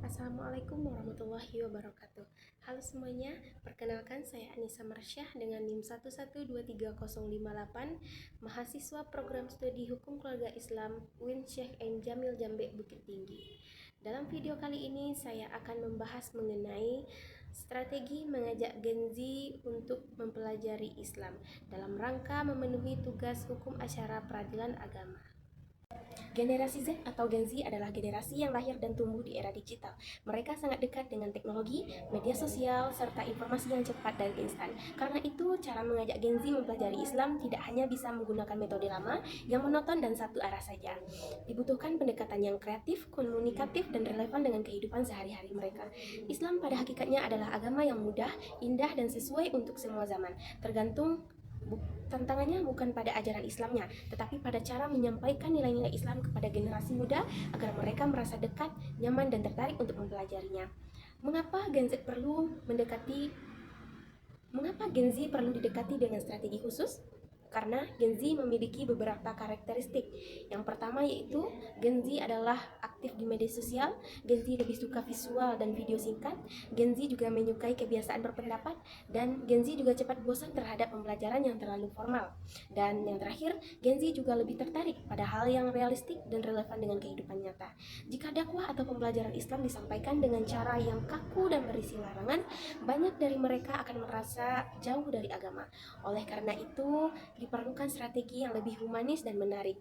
Assalamualaikum warahmatullahi wabarakatuh. Halo semuanya, perkenalkan saya Anissa Marsyah dengan NIM 1123058, mahasiswa program studi Hukum Keluarga Islam UIN Syekh M. Jamil Jambe Bukit Tinggi. Dalam video kali ini saya akan membahas mengenai strategi mengajak Gen Z untuk mempelajari Islam dalam rangka memenuhi tugas hukum asyara peradilan agama. Generasi Z atau Gen Z adalah generasi yang lahir dan tumbuh di era digital. Mereka sangat dekat dengan teknologi, media sosial, serta informasi yang cepat dan instan. Karena itu, cara mengajak Gen Z mempelajari Islam tidak hanya bisa menggunakan metode lama yang monoton dan satu arah saja. Dibutuhkan pendekatan yang kreatif, komunikatif, dan relevan dengan kehidupan sehari-hari mereka. Islam pada hakikatnya adalah agama yang mudah, indah, dan sesuai untuk semua zaman. Tantangannya bukan pada ajaran Islamnya, tetapi pada cara menyampaikan nilai-nilai Islam kepada generasi muda agar mereka merasa dekat, nyaman, dan tertarik untuk mempelajarinya. Mengapa Gen Z perlu didekati dengan strategi khusus? Karena Gen Z memiliki beberapa karakteristik. Yang pertama yaitu Gen Z adalah aktif di media sosial, Gen Z lebih suka visual dan video singkat, Gen Z juga menyukai kebiasaan berpendapat, dan Gen Z juga cepat bosan terhadap pembelajaran yang terlalu formal. Dan yang terakhir, Gen Z juga lebih tertarik pada hal yang realistik dan relevan dengan kehidupan nyata. Jika dakwah atau pembelajaran Islam disampaikan dengan cara yang kaku dan berisi larangan, banyak dari mereka akan merasa jauh dari agama. Oleh karena itu, diperlukan strategi yang lebih humanis dan menarik.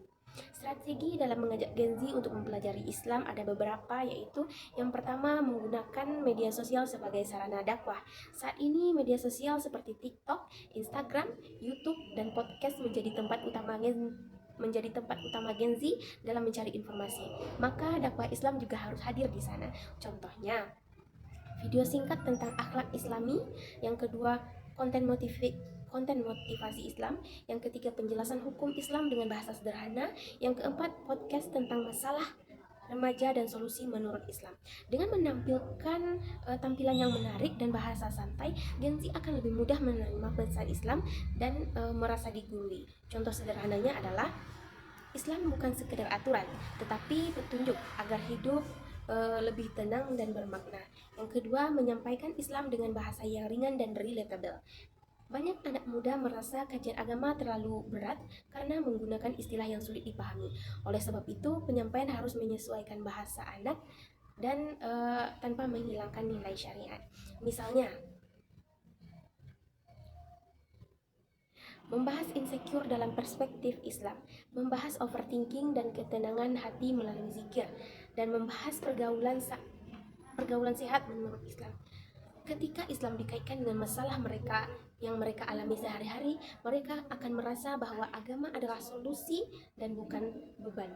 Strategi dalam mengajak Gen Z untuk mempelajari Islam ada beberapa, yaitu yang pertama, menggunakan media sosial sebagai sarana dakwah. Saat ini media sosial seperti TikTok, Instagram, YouTube, dan podcast menjadi tempat utama Gen Z dalam mencari informasi. Maka dakwah Islam juga harus hadir di sana. Contohnya, video singkat tentang akhlak Islami, yang kedua, konten motivasi Islam, yang ketiga, penjelasan hukum Islam dengan bahasa sederhana, yang keempat, podcast tentang masalah remaja dan solusi menurut Islam. Dengan menampilkan tampilan yang menarik dan bahasa santai, Gen Z akan lebih mudah menerima pesan Islam dan merasa digurui. Contoh sederhananya adalah, Islam bukan sekedar aturan, tetapi petunjuk agar hidup lebih tenang dan bermakna. Yang kedua, menyampaikan Islam dengan bahasa yang ringan dan relatable. Banyak anak muda merasa kajian agama terlalu berat karena menggunakan istilah yang sulit dipahami. Oleh sebab itu, penyampaian harus menyesuaikan bahasa anak dan tanpa menghilangkan nilai syariat. Misalnya, membahas insecure dalam perspektif Islam, membahas overthinking dan ketenangan hati melalui zikir, dan membahas pergaulan sehat menurut Islam. Ketika Islam dikaitkan dengan masalah yang mereka alami sehari-hari, mereka akan merasa bahwa agama adalah solusi dan bukan beban.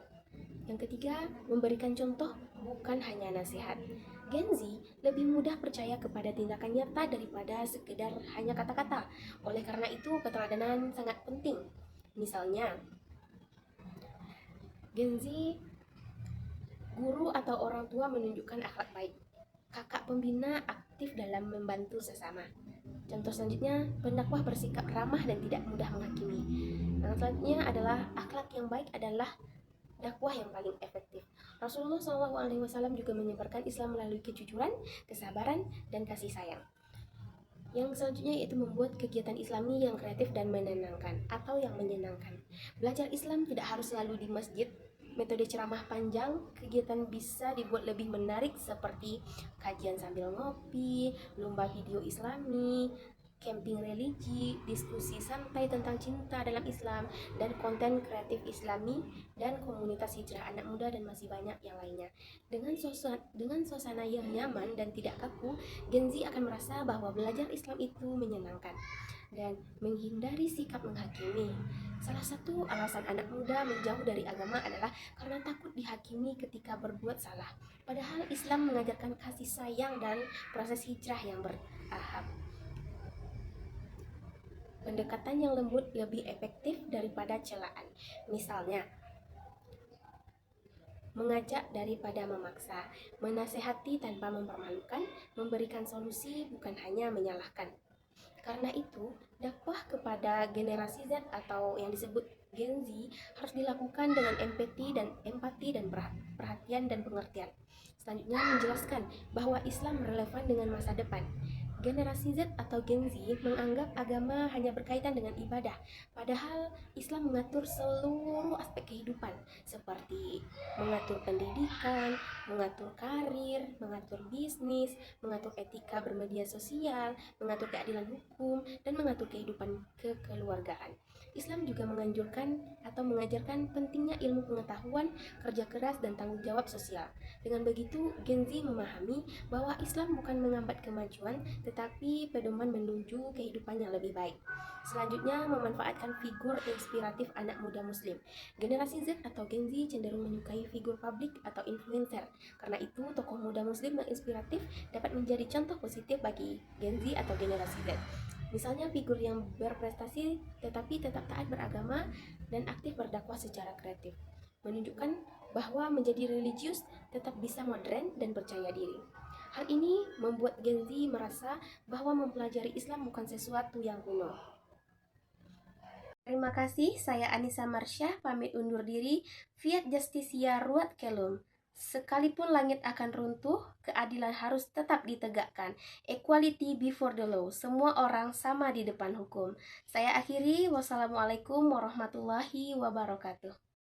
Yang ketiga, memberikan contoh bukan hanya nasihat. Gen Z lebih mudah percaya kepada tindakan nyata daripada sekedar hanya kata-kata. Oleh karena itu, keteladanan sangat penting. Misalnya, Gen Z, guru atau orang tua menunjukkan akhlak baik. Kakak pembina aktif dalam membantu sesama. Contoh selanjutnya, pendakwah bersikap ramah dan tidak mudah menghakimi. Yang selanjutnya adalah, akhlak yang baik adalah dakwah yang paling efektif. Rasulullah SAW juga menyebarkan Islam melalui kejujuran, kesabaran, dan kasih sayang. Yang selanjutnya yaitu membuat kegiatan Islami yang kreatif dan menenangkan atau yang menyenangkan. Belajar Islam tidak harus selalu di masjid. Metode ceramah panjang, kegiatan bisa dibuat lebih menarik seperti kajian sambil ngopi, lomba video Islami, camping religi, diskusi santai tentang cinta dalam Islam, dan konten kreatif Islami, dan komunitas hijrah anak muda, dan masih banyak yang lainnya. Dengan suasana yang nyaman dan tidak kaku, Gen Z akan merasa bahwa belajar Islam itu menyenangkan dan menghindari sikap menghakimi. Salah satu alasan anak muda menjauh dari agama adalah karena takut dihakimi ketika berbuat salah. Padahal Islam mengajarkan kasih sayang dan proses hijrah yang bertahap. Pendekatan yang lembut lebih efektif daripada celaan. Misalnya, mengajak daripada memaksa, menasehati tanpa mempermalukan, memberikan solusi bukan hanya menyalahkan. Karena itu, dakwah kepada generasi Z atau yang disebut Gen Z harus dilakukan dengan empati dan perhatian dan pengertian. Selanjutnya menjelaskan bahwa Islam relevan dengan masa depan. Generasi Z atau Gen Z menganggap agama hanya berkaitan dengan ibadah, padahal Islam mengatur seluruh aspek kehidupan, seperti mengatur pendidikan, mengatur karir, mengatur bisnis, mengatur etika bermedia sosial, mengatur keadilan hukum, dan mengatur kehidupan kekeluargaan. Islam juga menganjurkan atau mengajarkan pentingnya ilmu pengetahuan, kerja keras, dan tanggung jawab sosial. Dengan begitu, Gen Z memahami bahwa Islam bukan menghambat kemajuan, tetapi pedoman menuju kehidupan yang lebih baik. Selanjutnya, memanfaatkan figur inspiratif anak muda Muslim. Generasi Z atau Gen Z cenderung menyukai figur publik atau influencer. Karena itu, tokoh muda Muslim yang inspiratif dapat menjadi contoh positif bagi Gen Z atau generasi Z. Misalnya figur yang berprestasi tetapi tetap taat beragama dan aktif berdakwah secara kreatif, menunjukkan bahwa menjadi religius tetap bisa modern dan percaya diri. Hal ini membuat Gen Z merasa bahwa mempelajari Islam bukan sesuatu yang kuno. Terima kasih, saya Anissa Marsyah, pamit undur diri. Fiat Justitia Ruat Kelum. Sekalipun langit akan runtuh, keadilan harus tetap ditegakkan. Equality before the law. Semua orang sama di depan hukum. Saya akhiri. Wassalamualaikum warahmatullahi wabarakatuh.